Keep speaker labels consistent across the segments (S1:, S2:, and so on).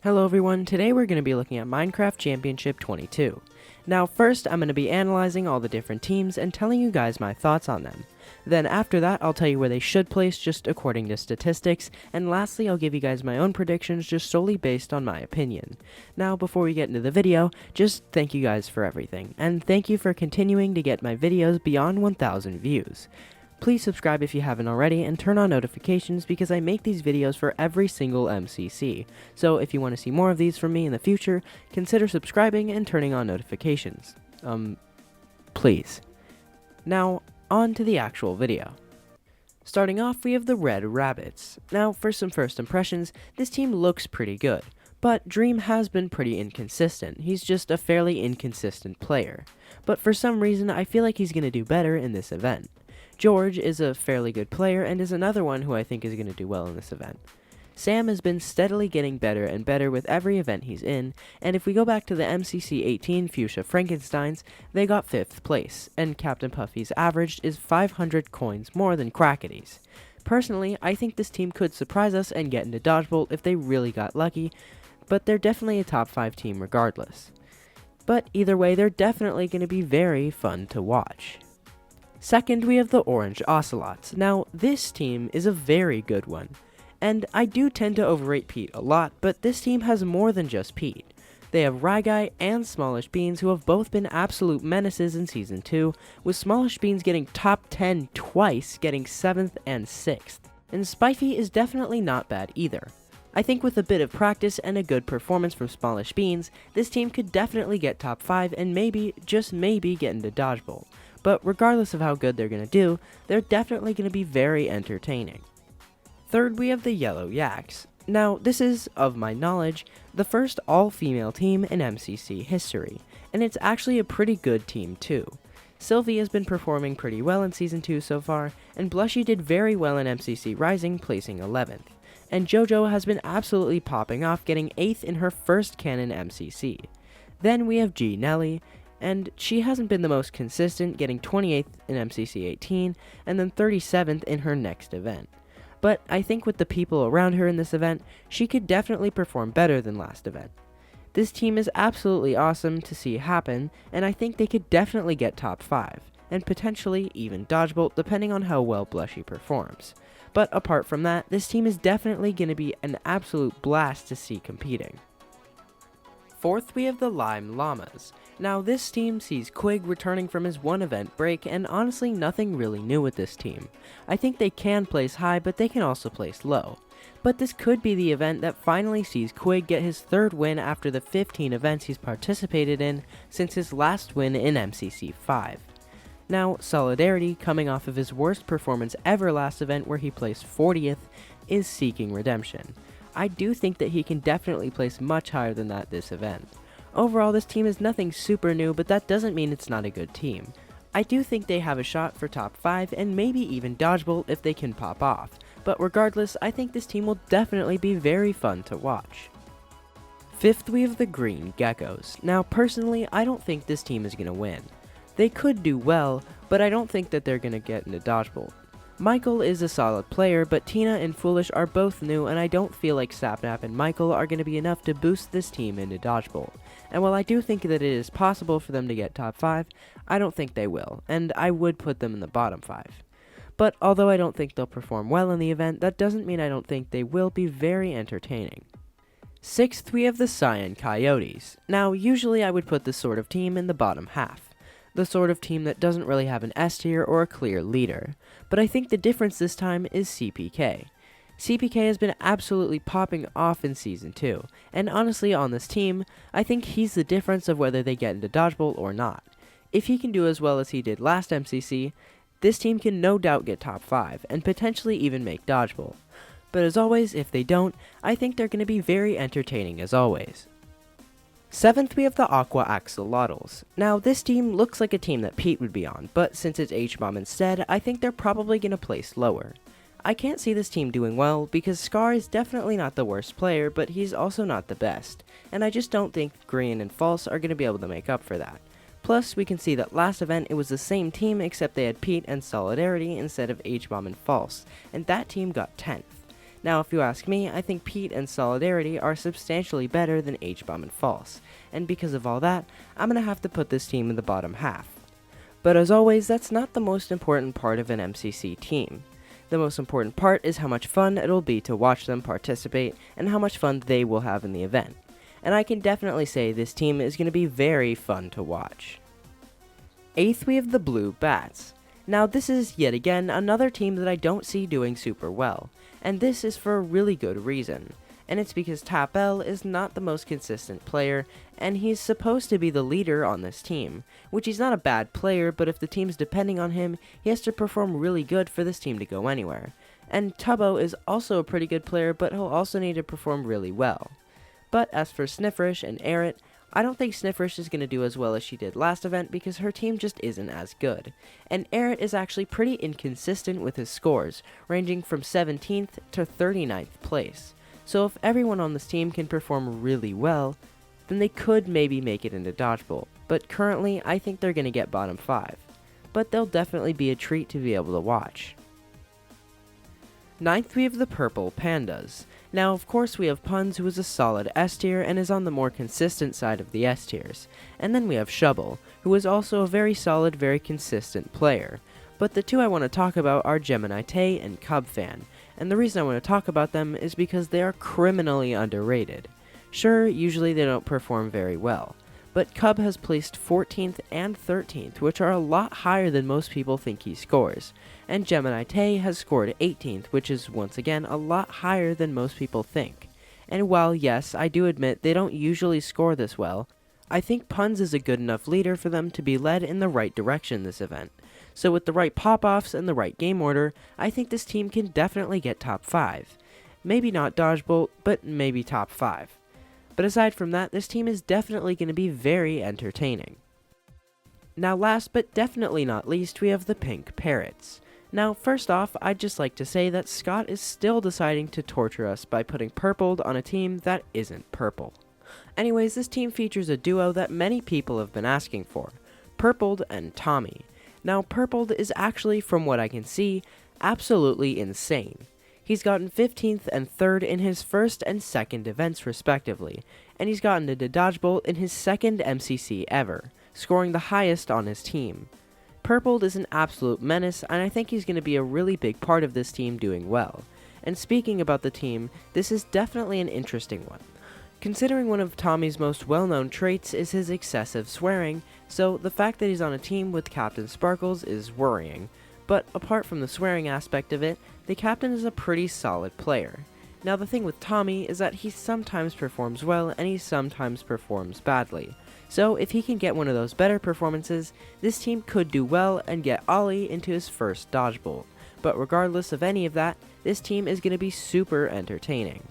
S1: Hello everyone, today we're going to be looking at Minecraft Championship 22. Now first, I'm going to be analyzing all the different teams and telling you guys my thoughts on them. Then after that, I'll tell you where they should place just according to statistics, and lastly I'll give you guys my own predictions just solely based on my opinion. Now before we get into the video, just thank you guys for everything, and thank you for continuing to get my videos beyond 1,000 views. Please subscribe if you haven't already and turn on notifications because I make these videos for every single MCC. So if you want to see more of these from me in the future, consider subscribing and turning on notifications. Please. Now, on to the actual video. Starting off, we have the Red Rabbits. Now, for some first impressions, this team looks pretty good. But Dream has been pretty inconsistent. He's just a fairly inconsistent player. But for some reason, I feel like he's going to do better in this event. George is a fairly good player and is another one who I think is going to do well in this event. Sam has been steadily getting better and better with every event he's in, and if we go back to the MCC 18 Fuchsia Frankensteins, they got 5th place, and Captain Puffy's average is 500 coins more than Crackety's. Personally, I think this team could surprise us and get into Dodgeball if they really got lucky, but they're definitely a top 5 team regardless. But either way, they're definitely going to be very fun to watch. Second, we have the Orange Ocelots. Now, this team is a very good one, and I do tend to overrate Pete a lot, but this team has more than just Pete. They have Ryguy and Smallish Beans, who have both been absolute menaces in Season 2, with Smallish Beans getting top 10 twice, getting 7th and 6th. And Spifey is definitely not bad either. I think with a bit of practice and a good performance from Smallish Beans, this team could definitely get top 5 and maybe, just maybe, get into Dodgeball. But regardless of how good they're going to do, they're definitely going to be very entertaining. Third, we have the Yellow Yaks. Now, this is, of my knowledge, the first all-female team in MCC history, and it's actually a pretty good team too. Sylvie has been performing pretty well in Season 2 so far, and Blushy did very well in MCC Rising, placing 11th. And JoJo has been absolutely popping off, getting 8th in her first canon MCC. Then we have G Nelly, and she hasn't been the most consistent, getting 28th in MCC 18, and then 37th in her next event. But I think with the people around her in this event, she could definitely perform better than last event. This team is absolutely awesome to see happen, and I think they could definitely get top 5, and potentially even Dodgeball depending on how well Blushy performs. But apart from that, this team is definitely going to be an absolute blast to see competing. Fourth, we have the Lime Llamas. Now, this team sees Quig returning from his one event break, and honestly nothing really new with this team. I think they can place high, but they can also place low. But this could be the event that finally sees Quig get his 3rd win after the 15 events he's participated in since his last win in MCC 5. Now, Solidarity, coming off of his worst performance ever last event where he placed 40th, is seeking redemption. I do think that he can definitely place much higher than that this event. Overall, this team is nothing super new, but that doesn't mean it's not a good team. I do think they have a shot for top 5 and maybe even Dodgeball if they can pop off, but regardless, I think this team will definitely be very fun to watch. Fifth, we have the Green Geckos. Now, personally, I don't think this team is going to win. They could do well, but I don't think that they're going to get into Dodgeball. Michael is a solid player, but Tina and Foolish are both new, and I don't feel like Sapnap and Michael are going to be enough to boost this team into Dodgeball. And while I do think that it is possible for them to get top 5, I don't think they will, and I would put them in the bottom 5. But although I don't think they'll perform well in the event, that doesn't mean I don't think they will be very entertaining. Sixth, we have the Cyan Coyotes. Now, usually I would put this sort of team in the bottom half. The sort of team that doesn't really have an S tier or a clear leader. But I think the difference this time is CPK. CPK has been absolutely popping off in Season 2, and honestly on this team, I think he's the difference of whether they get into Dodgeball or not. If he can do as well as he did last MCC, this team can no doubt get top 5, and potentially even make Dodgeball. But as always, if they don't, I think they're going to be very entertaining as always. Seventh, we have the Aqua Axolotls. Now, this team looks like a team that Pete would be on, but since it's H-Bomb instead, I think they're probably going to place lower. I can't see this team doing well, because Scar is definitely not the worst player, but he's also not the best, and I just don't think Green and False are going to be able to make up for that. Plus, we can see that last event it was the same team except they had Pete and Solidarity instead of H-Bomb and False, and that team got 10th. Now if you ask me, I think Pete and Solidarity are substantially better than H-Bomb and False, and because of all that, I'm gonna have to put this team in the bottom half. But as always, that's not the most important part of an MCC team. The most important part is how much fun it'll be to watch them participate and how much fun they will have in the event. And I can definitely say this team is going to be very fun to watch. 8th, we have the Blue Bats. Now this is yet again another team that I don't see doing super well, and this is for a really good reason. And it's because Tap L is not the most consistent player, and he's supposed to be the leader on this team, which he's not a bad player, but if the team's depending on him, he has to perform really good for this team to go anywhere. And Tubbo is also a pretty good player, but he'll also need to perform really well. But as for Snifferish and Errett, I don't think Snifferish is going to do as well as she did last event because her team just isn't as good. And Errett is actually pretty inconsistent with his scores, ranging from 17th to 39th place. So if everyone on this team can perform really well, then they could maybe make it into Dodgeball. But currently, I think they're going to get bottom 5. But they'll definitely be a treat to be able to watch. 9th, we have the Purple Pandas. Now, of course, we have Puns, who is a solid S tier and is on the more consistent side of the S tiers. And then we have Shubble, who is also a very solid, very consistent player. But the two I want to talk about are Gemini Tay and Cub Fan. And the reason I want to talk about them is because they are criminally underrated. Sure, usually they don't perform very well, but Cub has placed 14th and 13th, which are a lot higher than most people think he scores, and Gemini Tay has scored 18th, which is once again a lot higher than most people think. And while yes, I do admit they don't usually score this well, I think Puns is a good enough leader for them to be led in the right direction this event. So with the right pop-offs and the right game order, I think this team can definitely get top 5. Maybe not Dodgeball, but maybe top 5. But aside from that, this team is definitely going to be very entertaining. Now last but definitely not least, we have the Pink Parrots. Now first off, I'd just like to say that Scott is still deciding to torture us by putting Purpled on a team that isn't purple. Anyways, this team features a duo that many people have been asking for, Purpled and Tommy. Now Purpled is actually, from what I can see, absolutely insane. He's gotten 15th and 3rd in his first and second events respectively, and he's gotten into Dodgeball in his second MCC ever, scoring the highest on his team. Purpled is an absolute menace, and I think he's going to be a really big part of this team doing well. And speaking about the team, this is definitely an interesting one. Considering one of Tommy's most well-known traits is his excessive swearing, so the fact that he's on a team with Captain Sparkles is worrying. But apart from the swearing aspect of it, the captain is a pretty solid player. Now the thing with Tommy is that he sometimes performs well and he sometimes performs badly. So if he can get one of those better performances, this team could do well and get Ollie into his first Dodgeball. But regardless of any of that, this team is going to be super entertaining.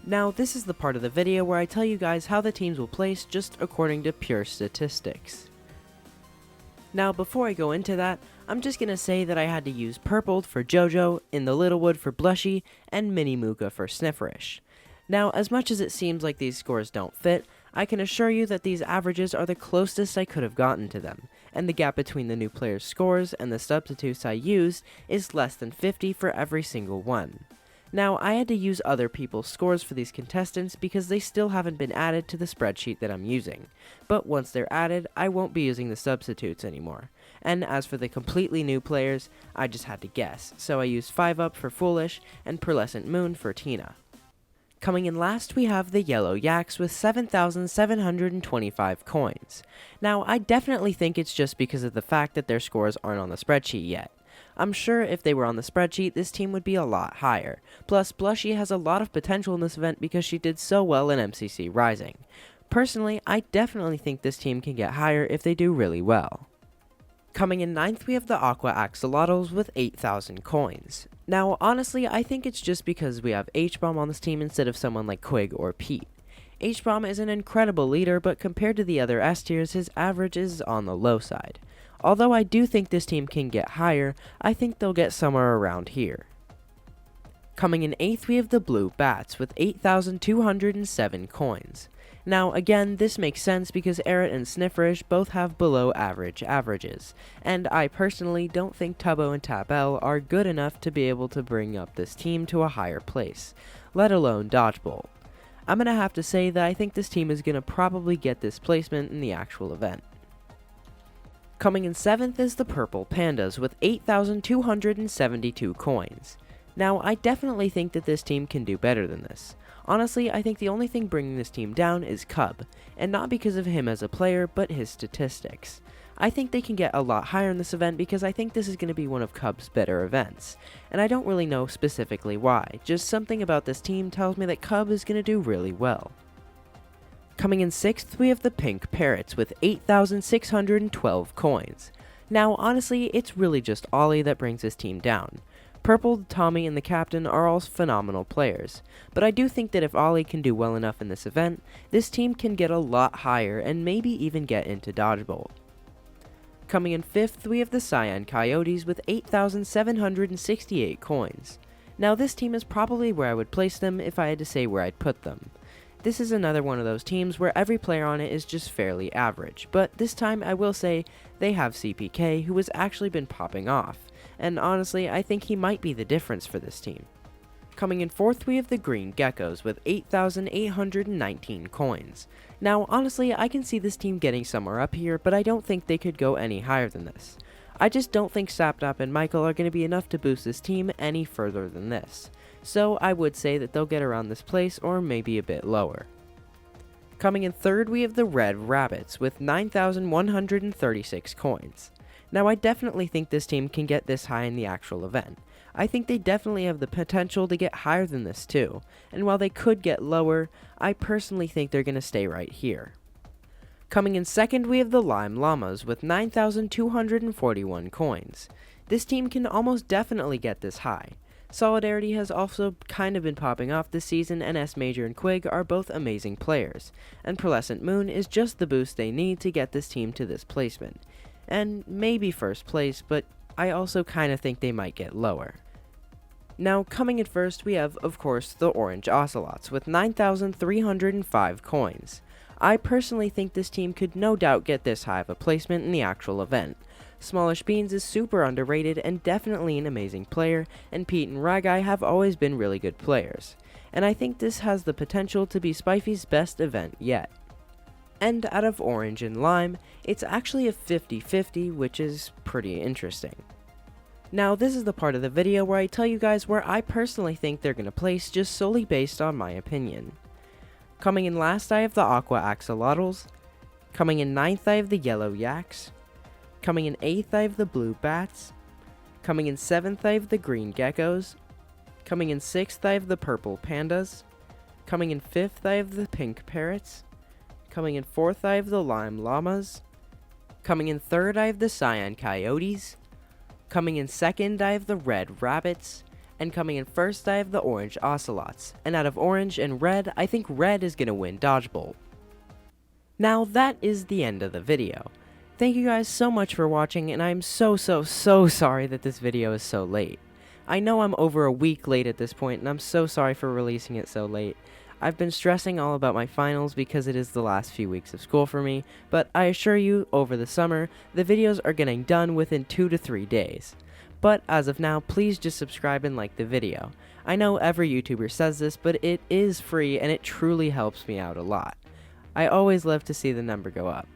S1: Now this is the part of the video where I tell you guys how the teams will place just according to pure statistics. Now before I go into that, I'm just going to say that I had to use Purpled for Jojo, In the Littlewood for Blushy, and Mini Mooka for Snifferish. Now as much as it seems like these scores don't fit, I can assure you that these averages are the closest I could have gotten to them, and the gap between the new players' scores and the substitutes I used is less than 50 for every single one. Now, I had to use other people's scores for these contestants because they still haven't been added to the spreadsheet that I'm using, but once they're added, I won't be using the substitutes anymore. And as for the completely new players, I just had to guess, so I used 5UP for Foolish and Pearlescent Moon for Tina. Coming in last, we have the Yellow Yaks with 7,725 coins. Now, I definitely think it's just because of the fact that their scores aren't on the spreadsheet yet. I'm sure if they were on the spreadsheet, this team would be a lot higher. Plus, Blushy has a lot of potential in this event because she did so well in MCC Rising. Personally, I definitely think this team can get higher if they do really well. Coming in 9th, we have the Aqua Axolotls with 8,000 coins. Now, honestly, I think it's just because we have H-Bomb on this team instead of someone like Quig or Pete. H-Bomb is an incredible leader, but compared to the other S tiers, his average is on the low side. Although I do think this team can get higher, I think they'll get somewhere around here. Coming in 8th, we have the Blue Bats with 8,207 coins. Now again, this makes sense because Eret and Snifferish both have below average averages, and I personally don't think Tubbo and Tabel are good enough to be able to bring up this team to a higher place, let alone Dodgeball. I'm gonna have to say that I think this team is gonna probably get this placement in the actual event. Coming in 7th is the Purple Pandas with 8,272 coins. Now, I definitely think that this team can do better than this. Honestly, I think the only thing bringing this team down is Cub, and not because of him as a player, but his statistics. I think they can get a lot higher in this event because I think this is going to be one of Cub's better events, and I don't really know specifically why, just something about this team tells me that Cub is going to do really well. Coming in 6th, we have the Pink Parrots with 8,612 coins. Now, honestly, it's really just Ollie that brings this team down. Purple, Tommy, and the captain are all phenomenal players, but I do think that if Ollie can do well enough in this event, this team can get a lot higher and maybe even get into Dodgeball. Coming in 5th, we have the Cyan Coyotes with 8,768 coins. Now, this team is probably where I would place them if I had to say where I'd put them. This is another one of those teams where every player on it is just fairly average, but this time I will say they have CPK, who has actually been popping off, and honestly I think he might be the difference for this team. Coming in 4th, we have the Green Geckos with 8,819 coins. Now honestly I can see this team getting somewhere up here, but I don't think they could go any higher than this. I just don't think Sapnap and Michael are going to be enough to boost this team any further than this. So I would say that they'll get around this place or maybe a bit lower. Coming in 3rd, we have the Red Rabbits with 9,136 coins. Now I definitely think this team can get this high in the actual event. I think they definitely have the potential to get higher than this too, and while they could get lower, I personally think they're going to stay right here. Coming in 2nd, we have the Llamas with 9,241 coins. This team can almost definitely get this high. Solidarity has also kind of been popping off this season, and S Major and Quig are both amazing players, and Pearlescent Moon is just the boost they need to get this team to this placement. And maybe first place, but I also kind of think they might get lower. Now, coming in first, we have, of course, the Orange Ocelots with 9,305 coins. I personally think this team could no doubt get this high of a placement in the actual event. Smallish Beans is super underrated and definitely an amazing player, and Pete and Ragai have always been really good players. And I think this has the potential to be Spifey's best event yet. And out of Orange and Lime, it's actually a 50-50, which is pretty interesting. Now, this is the part of the video where I tell you guys where I personally think they're going to place just solely based on my opinion. Coming in last, I have the Aqua Axolotls. Coming in 9th, I have the Yellow Yaks. Coming in 8th, I have the Blue Bats. Coming in 7th, I have the Green Geckos. Coming in 6th, I have the Purple Pandas. Coming in 5th, I have the Pink Parrots. Coming in 4th, I have the Lime Llamas. Coming in 3rd, I have the Cyan Coyotes. Coming in 2nd, I have the Red Rabbits. And coming in 1st, I have the Orange Ocelots. And out of Orange and Red, I think Red is going to win Dodgeball. Now that is the end of the video. Thank you guys so much for watching, and I'm so sorry that this video is so late. I know I'm over a week late at this point, and I'm so sorry for releasing it so late. I've been stressing all about my finals because it is the last few weeks of school for me, but I assure you, over the summer, the videos are getting done within 2 to 3 days. But as of now, please just subscribe and like the video. I know every YouTuber says this, but it is free and it truly helps me out a lot. I always love to see the number go up,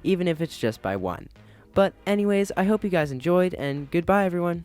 S1: even if it's just by 1. But anyways, I hope you guys enjoyed, and goodbye everyone.